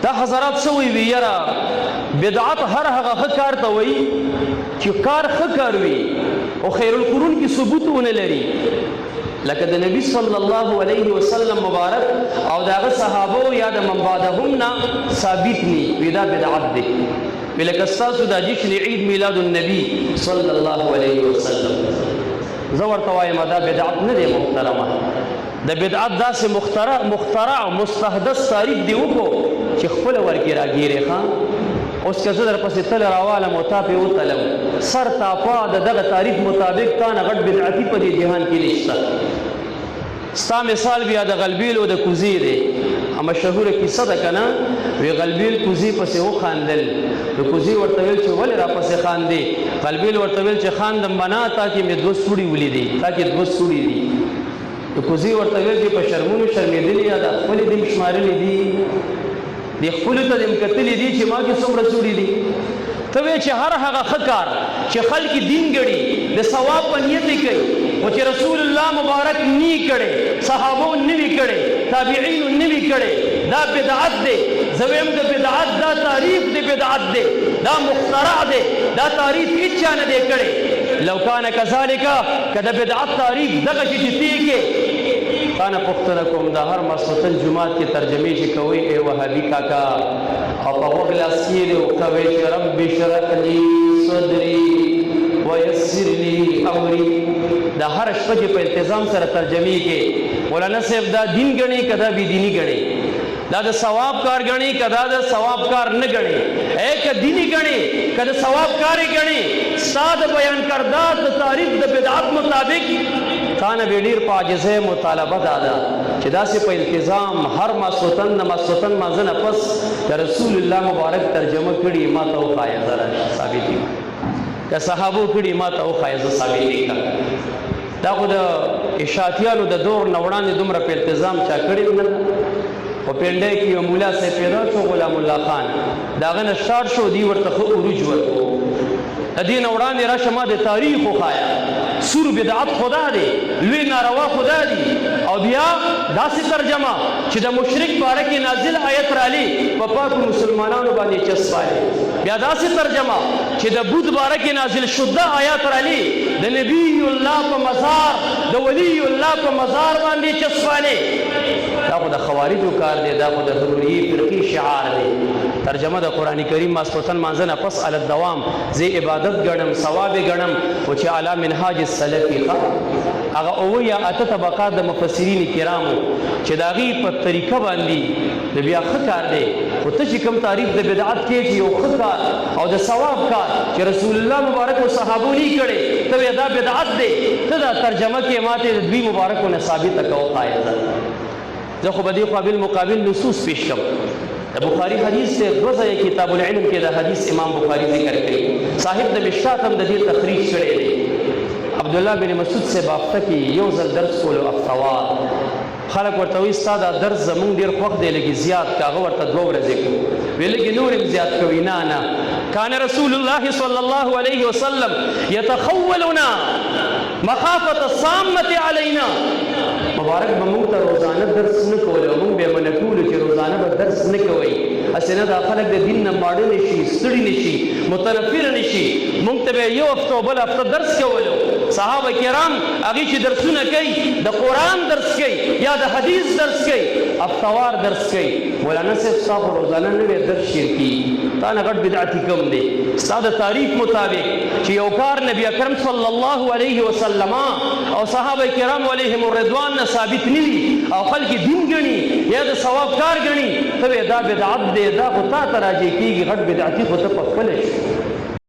دا حضرات سوی وی یرا بدعت هر هغه ښه کار ته وایي چې کار ښه کار وي او خیر القرون کې ثبوت ونه لري لکه د نبی صلی الله علیه وسلم مبارک او د هغه صحابو یا د من بعدهم نه ثابت ني دا بدعت دی ولکه ستاسو د جشن عید میلاد النبی صلی الله علیه وسلم زه ورته وایم دا بدعت نه دی محترمه د بدعت داسې مخترع مستحدث تعریف دی وکړو چې خپله ورکې راګیرې ښه اوس که زه در پسې تله راوالم او تا پې وتلم سر تاپا د دغه تعریف مطابق تا نه غټ بدعتي په دې جهان کې نشته ستا مثال بیا د غلبیلو د کوزې دی مشهوره کیسه ده که نه وی غلبیل کوزې پسې وخاندل د کوزې ورته ویل چې ولې را پسې خاندې غلبیل ورته ویل چې خاندم بنا تا کې مې دوه سوړي ولیدې تا کې دوه سوړي دي د کوزې ورته ویل چې په شرمونو شرمېدلي یا د خپلې دې شمارلې دي د خپلو ته دې کتلې دي چې ما کې څومره سوړي دي ته وایې چې هر هغه ښه کار چې خلک دین ګڼي د ثواب په نیت یې کوي او چې رسول الله مبارک نی کړی صحابو نه وي کړی تابعینو نه وي کړی دا بدعت دی زه وایم د بدعت دا تعریف د بدعت دی دا مخترع دی دا تعریف هیچا نه دی کړی لو کان کذالک که د بدعت تعریف دغه شي چې تی کې تانه پوښتنه کوم د هر ماسخوتن جمعات کې ترجمې چې کوئ ای وهابي کاکا او په غوږ لاس کې دې ورکوئ چې رب اشرح لي صدري ویسر لي امري دا هر شپه چې په التزام سره ترجمې کې مولانا صاحب دا دین ګڼي که دا بې دیني ګڼي دا د ثواب کار ګڼي که دا د ثواب کار نه ګڼي که دیني ګڼي که د ثواب کار یې ګڼي ستا د بیان کردا د تعریف د بدعت مطابق تانه به ډېر په عاجزۍ مطالبه دا ده چې داسې په التزام هر ماسخوتن د ماسخوتن مانځه نه پس د رسول الله مبارک ترجمه کړي ما ته وښایه زه ثابت یم که صحابو کړي ما ته وښایه زه ثابت یې کړم دا خو د اشاعتیانو د دور نه وړاندې دومره په التزام چا کړي نه په پنډۍ کې یو مولا صاحب پیدا شو غلام الله خان د هغه نه سټارټ شو دی ورته ښه عروج ورکړو د دې نه وړاندې راشه ما د تاریخ وښایه سور بدعت خدا دی لوی ناروا خدا دی او بیا داسې ترجمه چې د مشرک باره کې نازل آیت رالی په پاکو مسلمانانو باندې چسپاري بیا داسې ترجمه چې د بت باره کې نازل شده آیات رالی د نبی الله په مزار د ولی الله په مزار باندې چسپاري دا خو د خوارجو کار دی دا خو د حروریې فرقې شعار دی ترجمه د قرآن کریم ماسخوتن مانځه نه پس علی الدوام زه عبادت ګڼم ثواب ګڼم او چې علی منهاج السلفي هغه اوه یا اته طبقات د مفسرین کرامو چې د هغې په طریقه باندې د بیا ښه کار دی خو ته چې کوم تعریف د بدعت کې چې یو ښه کار او د ثواب کار چې رسول الله مبارک او صحابو نه کړی ته وایې دا بدعت دی ته دا ترجمه کې ماته د دوی مبارکو نه ثابته که وښایه زه خو به دې قابل مقابل نصوص پیش کړم د بخاري حدیث سے دو ځایه کتاب العلم کې د حدیث امام بخاري ذکر کړي صاحب د مشکات هم د دې تخریج کړی دی عبدالله بن مسعود سے بافته کې یو ځل درس کولو افتوار خلک ورته وایي ستا دا درس زمونږ ډېر خوښ دی لږې زیات که هغه ورته 2 ورځې کړو وی لږې نور هم زیات کوي نه کان رسول الله صلی الله علیه وسلم یتخولنا مخافة الصامة علینا مبارک به موږ ته روزانه درس نه کولی او موږ به یې منع کولو چې روزانه به درس نه کوئ هسې نه دا خلک د دین نه ماړه نه شي ستړي نه شي متنفره نه شي موږ ته به یو هفته او بل هفته درس کولو صحابه کرام هغې چې درسونه کوي د قرآن درس کوي یا د حدیث درس کوي هفتوار درس کوي مولانا صاحب ستا خو روزانه نوی درس شیر کېږي تا نه غټ بدعتي کم دی ستا د تاریخ مطابق چې یو کار نبی اکرم صلی الله علیه وسلم او صحابه کرام علیهم الرضوان نه ثابت نه وي او خلک دین ګڼي یا د ثواب کار ګڼي ته دا بدعت دی دا خو تا ته راجع کېږي غټ بدعتي خو ته په خپله شي